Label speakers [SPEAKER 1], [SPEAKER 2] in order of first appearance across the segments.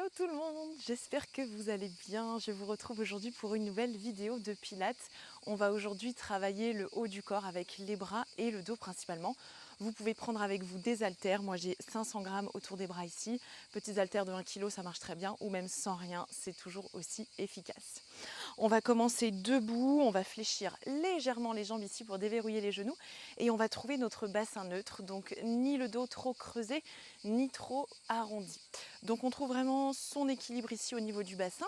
[SPEAKER 1] Hello tout le monde, j'espère que vous allez bien. Je vous retrouve aujourd'hui pour une nouvelle vidéo de Pilates. On va aujourd'hui travailler le haut du corps avec les bras et le dos principalement. Vous pouvez prendre avec vous des haltères. Moi j'ai 500 grammes autour des bras ici. Petits haltères de 1 kg, ça marche très bien. Ou même sans rien, c'est toujours aussi efficace. On va commencer debout, on va fléchir légèrement les jambes ici pour déverrouiller les genoux. Et on va trouver notre bassin neutre. Donc ni le dos trop creusé, ni trop arrondi. Donc on trouve vraiment son équilibre ici au niveau du bassin.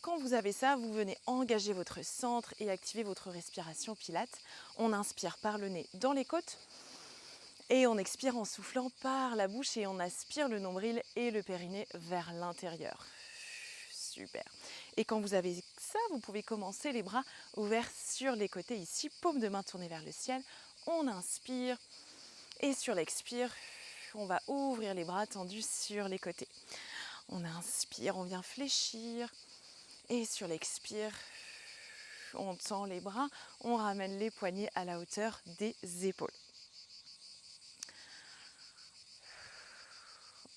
[SPEAKER 1] Quand vous avez ça, vous venez engager votre centre et activer votre respiration Pilates. On inspire par le nez dans les côtes et on expire en soufflant par la bouche et on aspire le nombril et le périnée vers l'intérieur. Super. Et quand vous avez ça, vous pouvez commencer les bras ouverts sur les côtés ici, paume de main tournée vers le ciel. On inspire et sur l'expire, on va ouvrir les bras tendus sur les côtés. On inspire, on vient fléchir. Et sur l'expire, on tend les bras, on ramène les poignets à la hauteur des épaules.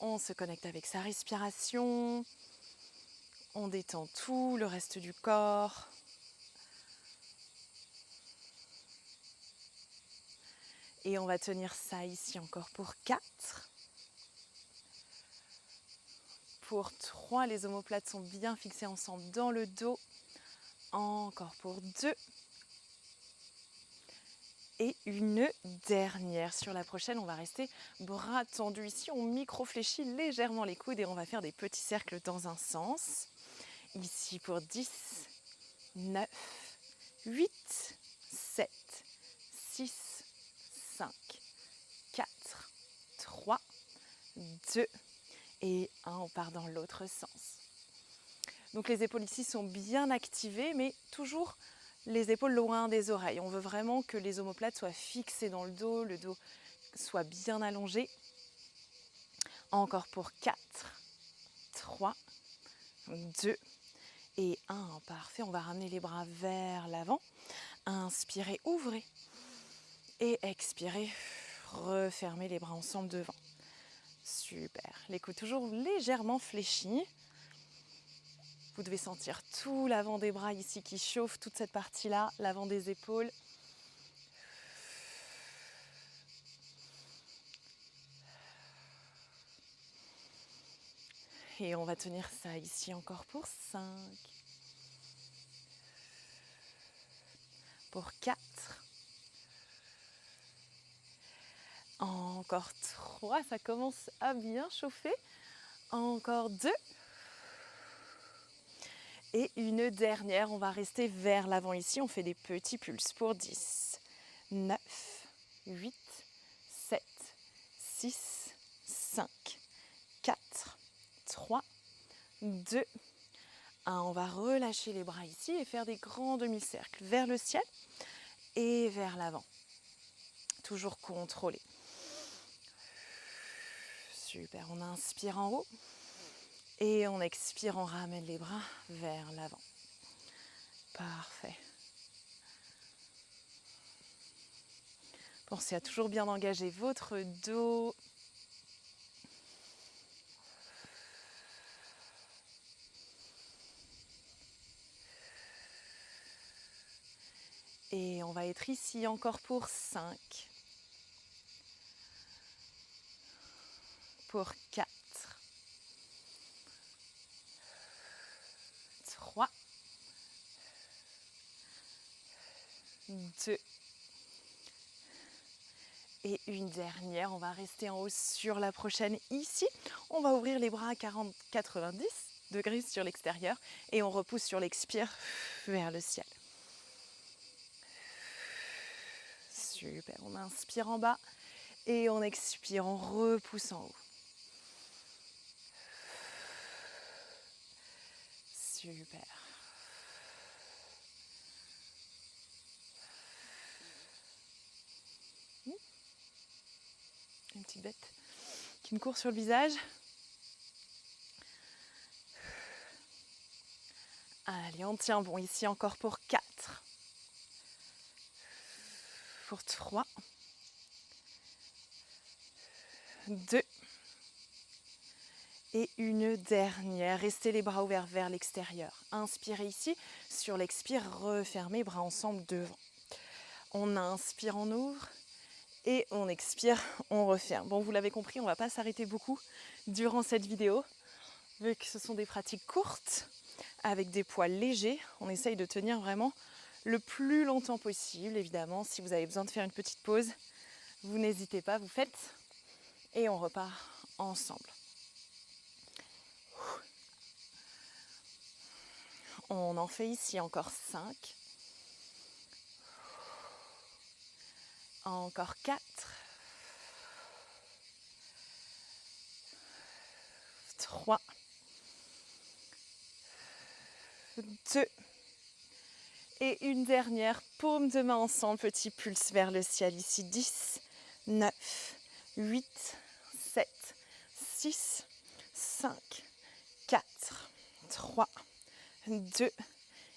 [SPEAKER 1] On se connecte avec sa respiration. On détend tout le reste du corps. Et on va tenir ça ici encore pour 4. Pour 3, les omoplates sont bien fixées ensemble dans le dos. Encore pour 2. Et une dernière. Sur la prochaine, on va rester bras tendus ici. On micro-fléchit légèrement les coudes et on va faire des petits cercles dans un sens. Ici pour 10, 9, 8, 7, 6, 5, 4, 3, 2 et 1. On part dans l'autre sens. Donc les épaules ici sont bien activées, mais toujours les épaules loin des oreilles. On veut vraiment que les omoplates soient fixées dans le dos soit bien allongé. Encore pour 4, 3, 2 et 1. Parfait, on va ramener les bras vers l'avant. Inspirez, ouvrez. Et expirez, refermez les bras ensemble devant. Super, les coudes toujours légèrement fléchis. Vous devez sentir tout l'avant des bras ici qui chauffe, toute cette partie-là, l'avant des épaules. Et on va tenir ça ici encore pour 5. Pour 4. Encore 3, ça commence à bien chauffer. Encore 2. Et une dernière, on va rester vers l'avant ici. On fait des petits pulses pour 10, 9, 8, 7, 6, 5, 4, 3, 2, 1. On va relâcher les bras ici et faire des grands demi-cercles vers le ciel et vers l'avant. Toujours contrôlé. Super, on inspire en haut et on expire, on ramène les bras vers l'avant. Parfait. Pensez à toujours bien engager votre dos. Et on va être ici encore pour 5. Pour 4. 3. 2. Et une dernière, on va rester en haut sur la prochaine ici. On va ouvrir les bras à 90 degrés sur l'extérieur et on repousse sur l'expire vers le ciel. Super, on inspire en bas et on expire, on repousse en haut. Super. Une petite bête qui me court sur le visage. Allez, on tient bon ici encore pour 4. Pour 3. 2. Et une dernière, restez les bras ouverts vers l'extérieur. Inspirez ici, sur l'expire, refermez, bras ensemble devant. On inspire, on ouvre et on expire, on referme. Bon, vous l'avez compris, on ne va pas s'arrêter beaucoup durant cette vidéo, vu que ce sont des pratiques courtes, avec des poids légers. On essaye de tenir vraiment le plus longtemps possible, évidemment. Si vous avez besoin de faire une petite pause, vous n'hésitez pas, vous faites et on repart ensemble. On en fait ici encore 5. Encore 4. 3. 2. Et une dernière, paume de main ensemble, petit pulse vers le ciel ici. 10, 9, 8, 7, 6, 5, 4, 3, 2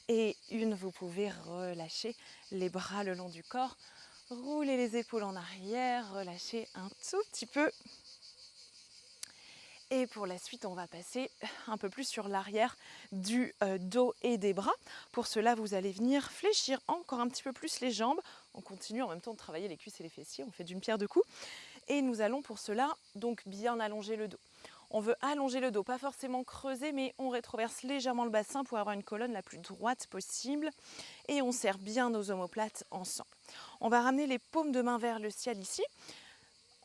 [SPEAKER 1] et 1. Vous pouvez relâcher les bras le long du corps. Roulez les épaules en arrière, relâchez un tout petit peu. Et pour la suite, on va passer un peu plus sur l'arrière du dos et des bras. Pour cela, vous allez venir fléchir encore un petit peu plus les jambes. On continue en même temps de travailler les cuisses et les fessiers. On fait d'une pierre deux coups. Et nous allons pour cela donc bien allonger le dos. On veut allonger le dos, pas forcément creuser, mais on rétroverse légèrement le bassin pour avoir une colonne la plus droite possible. Et on serre bien nos omoplates ensemble. On va ramener les paumes de main vers le ciel ici.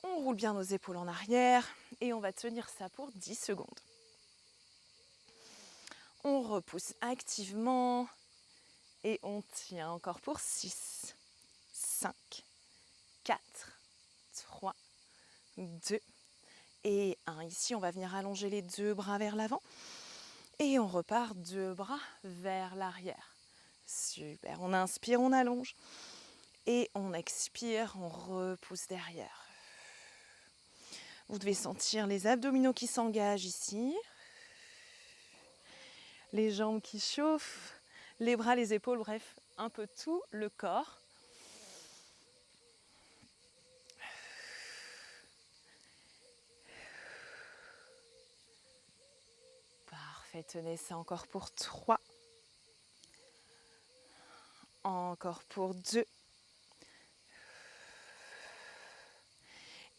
[SPEAKER 1] On roule bien nos épaules en arrière et on va tenir ça pour 10 secondes. On repousse activement et on tient encore pour 6, 5, 4, 3, 2 et 1. Ici, on va venir allonger les deux bras vers l'avant et on repart deux bras vers l'arrière. Super, on inspire, on allonge et on expire, on repousse derrière. Vous devez sentir les abdominaux qui s'engagent ici, les jambes qui chauffent, les bras, les épaules, bref, un peu tout le corps. Parfait, tenez ça encore pour 3. Encore pour 2.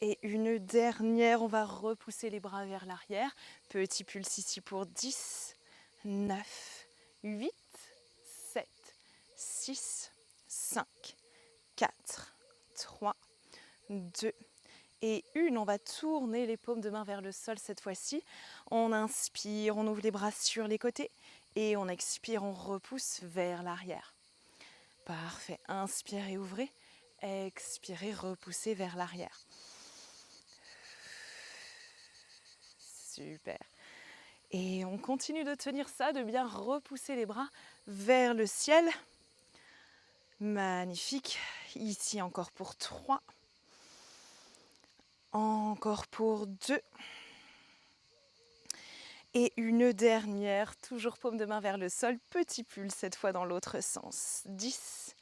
[SPEAKER 1] Et une dernière, on va repousser les bras vers l'arrière. Petit pulse ici pour 10, 9, 8, 7, 6, 5, 4, 3, 2 et 1. On va tourner les paumes de main vers le sol cette fois-ci. On inspire, on ouvre les bras sur les côtés et on expire, on repousse vers l'arrière. Parfait, inspirez, ouvrez, expirez, repoussez vers l'arrière. Super. Et on continue de tenir ça, de bien repousser les bras vers le ciel. Magnifique. Ici encore pour 3. Encore pour 2. Et une dernière, toujours paume de main vers le sol. Petit pulse cette fois dans l'autre sens. 10,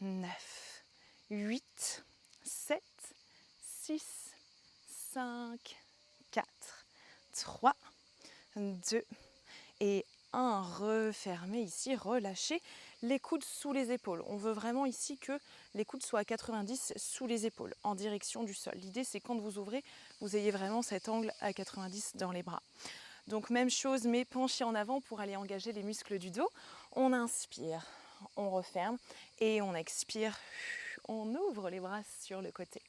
[SPEAKER 1] 9, 8, 7, 6, 5, 4, 3, 2 et 1. Refermez ici, relâchez les coudes sous les épaules. On veut vraiment ici que les coudes soient à 90 sous les épaules, en direction du sol. L'idée, c'est quand vous ouvrez, vous ayez vraiment cet angle à 90 dans les bras. Donc même chose, mais penché en avant pour aller engager les muscles du dos. On inspire, on referme et on expire. On ouvre les bras sur le côté.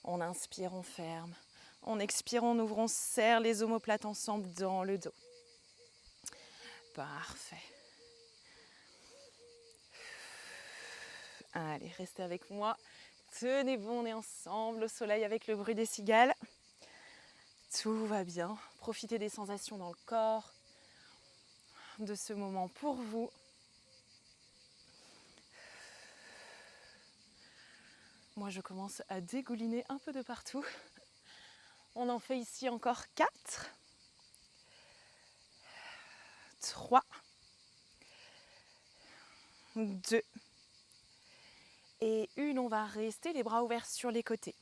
[SPEAKER 1] On inspire, on ferme. On expire, on ouvre, on serre les omoplates ensemble dans le dos. Parfait. Allez, restez avec moi. Tenez bon, on est ensemble au soleil avec le bruit des cigales. Tout va bien. Profitez des sensations dans le corps, de ce moment pour vous. Moi, je commence à dégouliner un peu de partout. On en fait ici encore 4, 3, 2 et 1. On va rester les bras ouverts sur les côtés.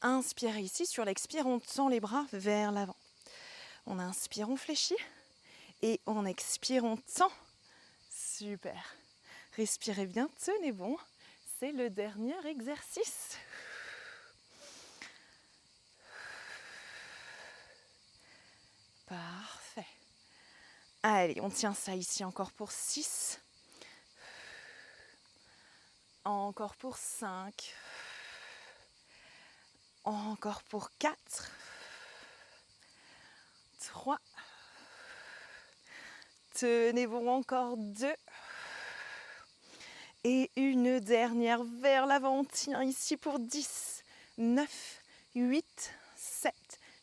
[SPEAKER 1] Inspirez ici, sur l'expire, on tend les bras vers l'avant. On inspire, on fléchit. Et on expire, on tend. Super. Respirez bien, tenez bon. C'est le dernier exercice. Parfait. Allez, on tient ça ici encore pour 6. Encore pour 5. Encore pour 4. 3. Tenez bon, encore 2. Et une dernière vers l'avant. On tient ici pour 10, 9, 8, 7,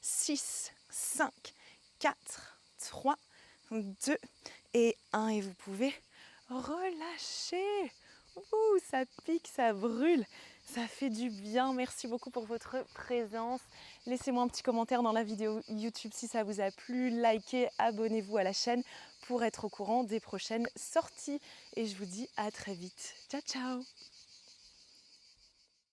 [SPEAKER 1] 6, 5, 4, 3, 2 et 1. Et vous pouvez relâcher. Ouh, ça pique, ça brûle. Ça fait du bien. Merci beaucoup pour votre présence. Laissez-moi un petit commentaire dans la vidéo YouTube si ça vous a plu. Likez, abonnez-vous à la chaîne pour être au courant des prochaines sorties. Et je vous dis à très vite. Ciao, ciao!